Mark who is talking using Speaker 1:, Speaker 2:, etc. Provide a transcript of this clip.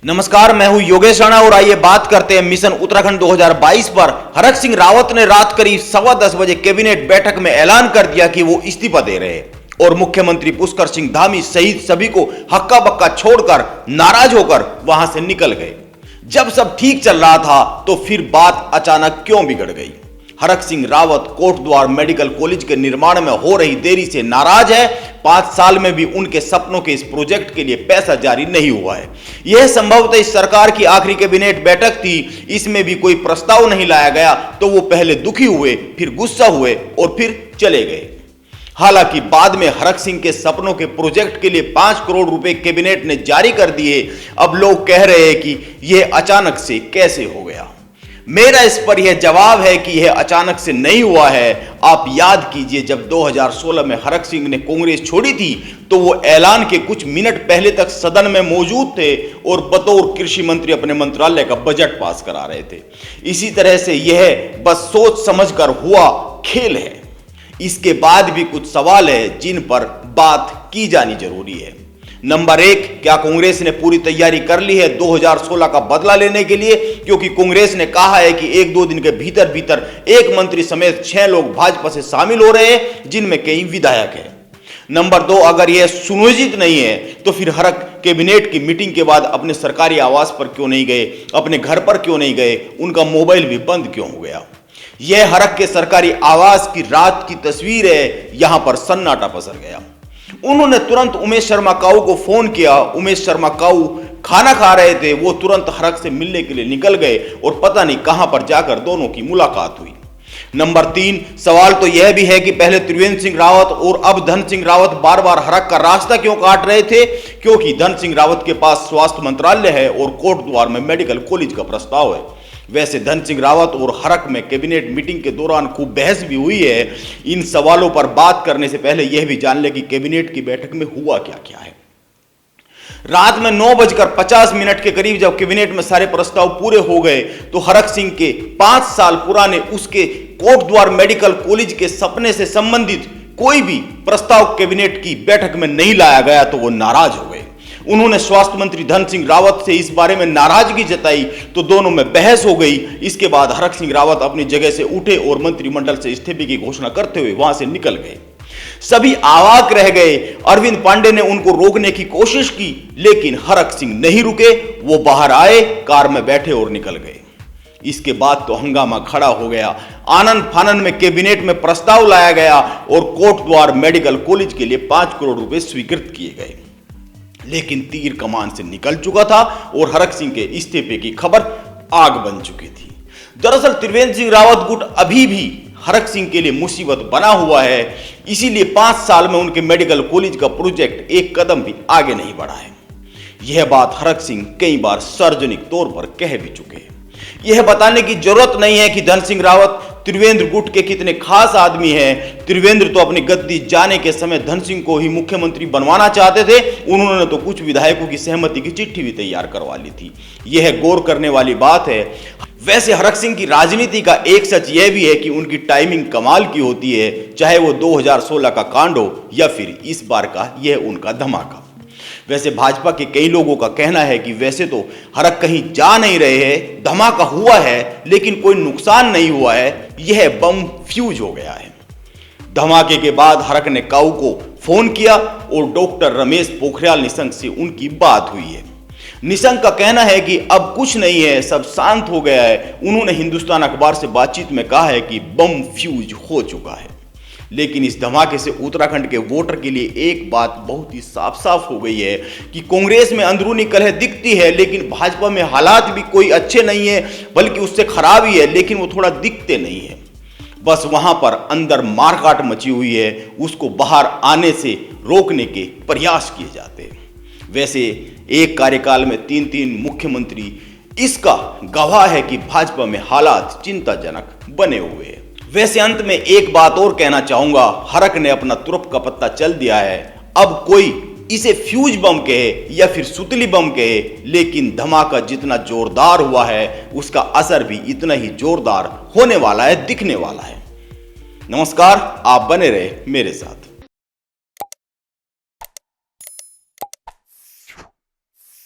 Speaker 1: नमस्कार, मैं हूं योगेश राणा और आइए बात करते हैं मिशन उत्तराखंड 2022 पर। हरक सिंह रावत ने रात करीब 10:15 बजे कैबिनेट बैठक में ऐलान कर दिया कि वो इस्तीफा दे रहे हैं और मुख्यमंत्री पुष्कर सिंह धामी सहित सभी को हक्का बक्का छोड़कर नाराज होकर वहां से निकल गए। जब सब ठीक चल रहा था तो फिर बात अचानक क्यों बिगड़ गई? हरक सिंह रावत कोटद्वार मेडिकल कॉलेज के निर्माण में हो रही देरी से नाराज है। 5 साल में भी उनके सपनों के इस प्रोजेक्ट के लिए पैसा जारी नहीं हुआ है। यह संभवतः इस सरकार की आखिरी कैबिनेट बैठक थी, इसमें भी कोई प्रस्ताव नहीं लाया गया तो वो पहले दुखी हुए, फिर गुस्सा हुए और फिर चले गए। हालांकि बाद में हरक सिंह के सपनों के प्रोजेक्ट के लिए 5 करोड़ रुपए कैबिनेट ने जारी कर दिए। अब लोग कह रहे हैं कि यह अचानक से कैसे हो गया। मेरा इस पर यह जवाब है कि यह अचानक से नहीं हुआ है। आप याद कीजिए, जब 2016 में हरक सिंह ने कांग्रेस छोड़ी थी तो वो ऐलान के कुछ मिनट पहले तक सदन में मौजूद थे और बतौर कृषि मंत्री अपने मंत्रालय का बजट पास करा रहे थे। इसी तरह से यह बस सोच समझकर हुआ खेल है। इसके बाद भी कुछ सवाल है जिन पर बात की जानी जरूरी है। नंबर 1, क्या कांग्रेस ने पूरी तैयारी कर ली है 2016 का बदला लेने के लिए? क्योंकि कांग्रेस ने कहा है कि 1-2 दिन के भीतर भीतर एक मंत्री समेत 6 लोग भाजपा से शामिल हो रहे हैं, जिनमें कई विधायक हैं। नंबर 2, अगर यह सुनिश्चित नहीं है तो फिर हरक कैबिनेट की मीटिंग के बाद अपने सरकारी आवास पर क्यों नहीं गए, अपने घर पर क्यों नहीं गए, उनका मोबाइल भी बंद क्यों हो गया? यह हरक के सरकारी आवास की रात की तस्वीर है। यहां पर सन्नाटा पसर गया। उन्होंने तुरंत उमेश शर्मा काऊ को फोन किया। उमेश शर्मा काऊ खाना खा रहे थे। वो तुरंत हरक से मिलने के लिए निकल गए और पता नहीं कहां पर जाकर दोनों की मुलाकात हुई। नंबर 3, सवाल तो यह भी है कि पहले त्रिवेंद्र सिंह रावत और अब धन सिंह रावत बार बार हरक का रास्ता क्यों काट रहे थे? क्योंकि धन सिंह रावत के पास स्वास्थ्य मंत्रालय है और कोटद्वार में मेडिकल कॉलेज का प्रस्ताव है। वैसे धन सिंह रावत और हरक में कैबिनेट मीटिंग के दौरान खूब बहस भी हुई है। इन सवालों पर बात करने से पहले यह भी जान ले कि कैबिनेट की बैठक में हुआ क्या क्या है। रात में 9:50 के करीब जब कैबिनेट में सारे प्रस्ताव पूरे हो गए तो हरक सिंह के 5 साल पुराने उसके कोटद्वार मेडिकल कॉलेज के सपने से संबंधित कोई भी प्रस्ताव कैबिनेट की बैठक में नहीं लाया गया तो वो नाराज हो गए। उन्होंने स्वास्थ्य मंत्री धन सिंह रावत से इस बारे में नाराजगी जताई तो दोनों में बहस हो गई। इसके बाद हरक सिंह रावत अपनी जगह से उठे और मंत्रिमंडल से इस्तीफे की घोषणा करते हुए वहां से निकल गए। सभी अवाक रह गए। अरविंद पांडे ने उनको रोकने की कोशिश की लेकिन हरक सिंह नहीं रुके। वो बाहर आए, कार में बैठे और निकल गए। इसके बाद तो हंगामा खड़ा हो गया। आनंद फानन में कैबिनेट में प्रस्ताव लाया गया और कोटद्वार मेडिकल कॉलेज के लिए 5 करोड़ रुपए स्वीकृत किए गए। लेकिन तीर कमान से निकल चुका था और हरक सिंह के इस्तीफे की खबर आग बन चुकी थी। दरअसल त्रिवेंद्र सिंह रावत गुट अभी भी हरक सिंह के लिए मुसीबत बना हुआ है। इसीलिए 5 साल में उनके मेडिकल कॉलेज का प्रोजेक्ट एक कदम भी आगे नहीं बढ़ा है। यह बात हरक सिंह कई बार सार्वजनिक तौर पर कह भी चुके हैं। यह बताने की जरूरत नहीं है कि धन सिंह रावत त्रिवेंद्र गुट के कितने खास आदमी हैं। त्रिवेंद्र तो अपनी गद्दी जाने के समय धन सिंह को ही मुख्यमंत्री बनवाना चाहते थे। उन्होंने तो कुछ विधायकों की सहमति की चिट्ठी भी तैयार करवा ली थी। यह गौर करने वाली बात है। वैसे हरक सिंह की राजनीति का एक सच यह भी है कि उनकी टाइमिंग कमाल की होती है, चाहे वो 2016 का कांड हो या फिर इस बार का यह उनका धमाका। वैसे भाजपा के कई लोगों का कहना है कि वैसे तो हरक कहीं जा नहीं रहे हैं, धमाका हुआ है लेकिन कोई नुकसान नहीं हुआ है, यह बम फ्यूज हो गया है। धमाके के बाद हरक ने काऊ को फोन किया और डॉक्टर रमेश पोखरियाल निशंक से उनकी बात हुई है। निशंक का कहना है कि अब कुछ नहीं है, सब शांत हो गया है। उन्होंने हिंदुस्तान अखबार से बातचीत में कहा है कि बम फ्यूज हो चुका है। लेकिन इस धमाके से उत्तराखंड के वोटर के लिए एक बात बहुत ही साफ साफ हो गई है कि कांग्रेस में अंदरूनी कलह दिखती है लेकिन भाजपा में हालात भी कोई अच्छे नहीं है, बल्कि उससे खराब ही है, लेकिन वो थोड़ा दिखते नहीं है। बस वहां पर अंदर मारकाट मची हुई है, उसको बाहर आने से रोकने के प्रयास किए जाते हैं। वैसे एक कार्यकाल में 3-3 मुख्यमंत्री इसका गवाह है कि भाजपा में हालात चिंताजनक बने हुए हैं। वैसे अंत में एक बात और कहना चाहूंगा, हरक ने अपना तुरप का पत्ता चल दिया है। अब कोई इसे फ्यूज बम कहे या फिर सुतली बम कहे, लेकिन धमाका जितना जोरदार हुआ है उसका असर भी इतना ही जोरदार होने वाला है, दिखने वाला है। नमस्कार, आप बने रहे मेरे साथ।